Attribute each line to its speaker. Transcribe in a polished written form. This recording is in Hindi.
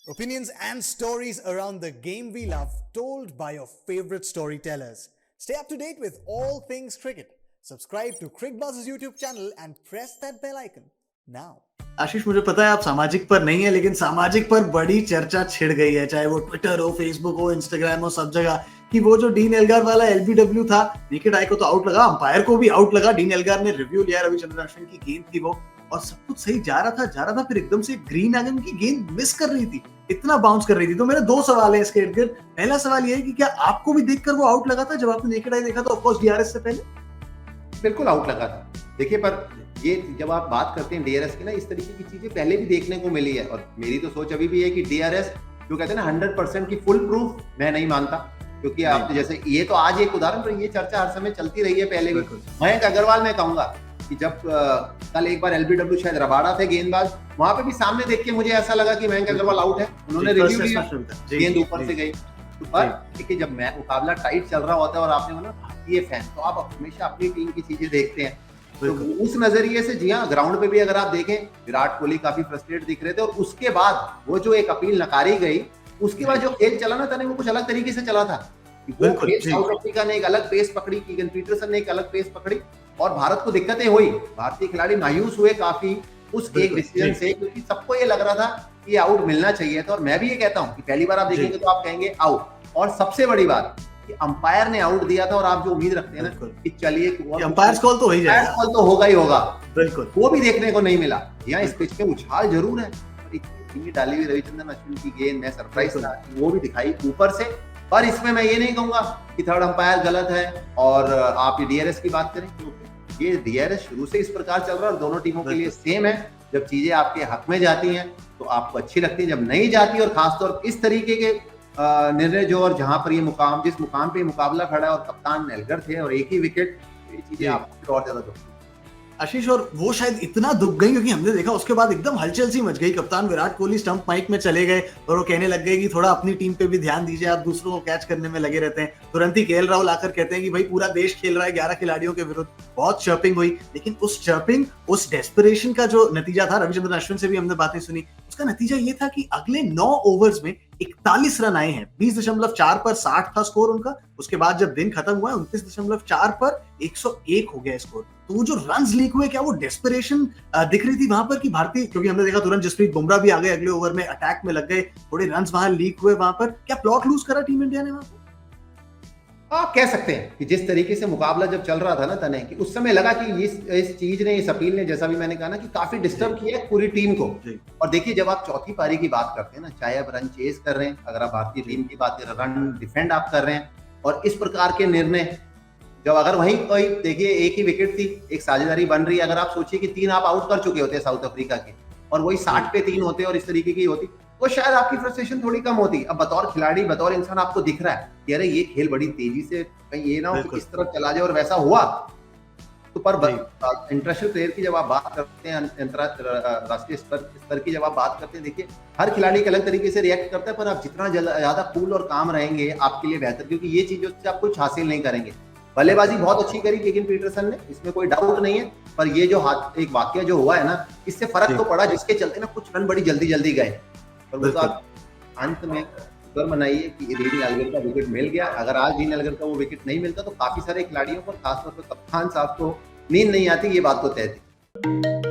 Speaker 1: Opinions and stories around the game we love, told by your favorite storytellers. Stay up to date with all things cricket. Subscribe to Crickbuzz's YouTube channel and press that bell icon now.
Speaker 2: आशीष, मुझे पता है आप सामाजिक पर नहीं है, लेकिन सामाजिक पर बड़ी चर्चा छिड़ गई है, चाहे वो ट्विटर हो, फेसबुक हो, इंस्टाग्राम हो, सब जगह, कि वो जो डीन एल्गार वाला एलबीडब्ल्यू था, नेकेड आई को तो आउट लगा, अंपायर को भी आउट लगा। डीन एल्गार ने रिव्यू लिया, रविचंद्रन अश्विन की गेंद थी वो, और सब कुछ सही जा रहा था, फिर एकदम से ग्रीन आ गई, उनकी गेंद मिस कर रही थी, इतना बाउंस कर रही थी। तो मेरे दो सवाल है इसके इर्द गिर्द। पहला सवाल ये है कि क्या आपको भी देखकर वो आउट लगा था जब आपने नेकेड आई देखा था, ऑफ कोर्स डीआरएस से पहले?
Speaker 3: बिल्कुल आउट लगा था। देखिए, पर ये जब आप बात करते हैं डीआरएस की ना, इस तरीके की चीजें पहले भी देखने को मिली है, और मेरी तो सोच अभी भी है कि डीआरएस जो कहते हैं ना 100% की फुल प्रूफ मैं नहीं मानता, क्योंकि आप जैसे ये तो आज एक उदाहरण, पर ये चर्चा हर समय चलती रही है पहले भी। मयंक अग्रवाल मैं कहूंगा कि जब कल एक बार एलबीडब्ल्यू शायद रबाड़ा थे गेंदबाज, वहां पे भी सामने देख के मुझे ऐसा लगा कि मयंक अग्रवाल आउट है, उन्होंने रिव्यू लिया, गेंद ऊपर से गई। पर देखिए, जब मुकाबला टाइट चल रहा होता है और आपने बोला भारतीय फैन, तो आप हमेशा अपनी टीम की चीजें देखते हैं, तो उस नजरिए से जी हाँ, ग्राउंड पे भी अगर आप देखें, विराट कोहली काफी फ्रस्ट्रेट दिख रहे थे, और उसके बाद वो जो एक अपील नकारी गई, उसके बाद जो खेल चला ना तने, वो कुछ अलग तरीके से चला था। वो खेल साउथ अफ्रीका ने एक अलग पेस पकड़ी, कीगन पीटरसन ने एक अलग पेस पकड़ी, और भारत को दिक्कतें हुई, भारतीय खिलाड़ी मायूस हुए काफी उस एक डिसीजन से, क्योंकि सबको ये लग रहा था कि आउट मिलना चाहिए था। और मैं भी ये कहता हूँ कि पहली बार आप देखेंगे तो आप कहेंगे आउट, और सबसे बड़ी बात कि अंपायर ने आउट दिया था, और आप जो उम्मीद रखते हैं ना कि चलिए
Speaker 2: अंपायर कॉल तो हो ही जाएगा,
Speaker 3: कॉल तो होगा ही होगा,
Speaker 2: बिल्कुल,
Speaker 3: वो भी देखने को नहीं मिला। यहाँ इस पिच पे उछाल जरूर है, डाली हुई रविचंद्रन अश्विन की गेंद, मैं सरप्राइज था, वो भी दिखाई ऊपर से। पर इसमें मैं ये नहीं कहूंगा कि थर्ड अंपायर गलत है। और आप ये डीआरएस की बात करें, तो ये डीआरएस शुरू से इस प्रकार चल रहा है, और दोनों टीमों के लिए सेम है। जब चीजें आपके हक में जाती हैं तो आपको अच्छी लगती है, जब नहीं जाती, और खासतौर पर इस तरीके के निर्णय जो, और जहां पर ये मुकाम, जिस मुकाम पे मुकाबला खड़ा है और कप्तान एल्गर थे और एक ही विकेट, ये चीजें आपको और ज्यादा दुख।
Speaker 2: आशीष, और वो शायद इतना दुख गई क्योंकि हमने देखा उसके बाद एकदम हलचल सी मच गई। कप्तान विराट कोहली स्टंप माइक में चले गए और वो कहने लग गए कि थोड़ा अपनी टीम पे भी ध्यान दीजिए, आप दूसरों को कैच करने में लगे रहते हैं। तुरंत ही केएल राहुल आकर कहते हैं कि भाई पूरा देश खेल रहा है 11 खिलाड़ियों के विरुद्ध। बहुत चर्पिंग हुई, लेकिन उस चर्पिंग, उस डेस्परेशन का जो नतीजा था, रविचंद्रन अश्विन से भी हमने बातें सुनी, उसका नतीजा ये था कि अगले 9 ओवर्स में 41 रन आए हैं। 20.4 पर 60 था स्कोर उनका। उसके बाद जब दिन खत्म हुआ 29.4 पर 101 हो गया स्कोर। तो वो जो रन्स लीक हुए, क्या वो डेस्परेशन दिख रही थी वहां पर कि भारतीय, क्योंकि हमने देखा तुरंत जसप्रीत बुमराह भी आ गए अगले ओवर में, अटैक में लग गए, थोड़े रन्स वहां लीक हुए वहां पर, क्या प्लॉट लूज करा टीम इंडिया ने वहां पर?
Speaker 3: आप कह सकते हैं कि जिस तरीके से मुकाबला जब चल रहा था ना तने, कि उस समय लगा कि इस चीज ने, इस अपील ने, जैसा भी मैंने कहा ना, कि काफी डिस्टर्ब किया है पूरी टीम को। और देखिए, जब आप चौथी पारी की बात करते हैं ना, चाहे आप रन चेज कर रहे हैं, अगर आप भारतीय टीम की बात करें, रन डिफेंड आप कर रहे हैं, और इस प्रकार के निर्णय, जब अगर वहीं कोई देखिए एक ही विकेट थी, एक साझेदारी बन रही है, अगर आप सोचिए कि 3 आप आउट कर चुके होते हैं साउथ अफ्रीका के, और वही 60 पे 3 होते और इस तरीके की होती, तो शायद आपकी फ्रस्ट्रेशन थोड़ी कम होती। अब बतौर खिलाड़ी, बतौर इंसान आपको दिख रहा है कि अरे ये खेल बड़ी तेजी से, कहीं ये ना हो कि इस तरफ चला जाए, और वैसा हुआ तो। पर इंटरनेशनल प्लेयर की जब आप बात करते हैं, राष्ट्रीय स्तर की जब आप बात करते हैं, देखिए हर खिलाड़ी एक अलग तरीके से रिएक्ट करता है, पर आप जितना ज्यादा कूल और काम रहेंगे आपके लिए बेहतर, क्योंकि ये चीजों से आप कुछ हासिल नहीं करेंगे। बल्लेबाजी बहुत अच्छी करी कीगन पीटरसन ने, इसमें कोई डाउट नहीं है, पर ये जो एक वाकया जो हुआ है ना, इससे फर्क तो पड़ा, जिसके चलते ना कुछ रन बड़ी जल्दी गए, पर वो तो आप अंत में शुक्र मनाइए कि डीन एल्गर का विकेट मिल गया। अगर आज डीन एल्गर का वो विकेट नहीं मिलता तो काफी सारे खिलाड़ियों को, खासतौर पर कप्तान साहब को नींद नहीं आती, ये बात तो तय थी।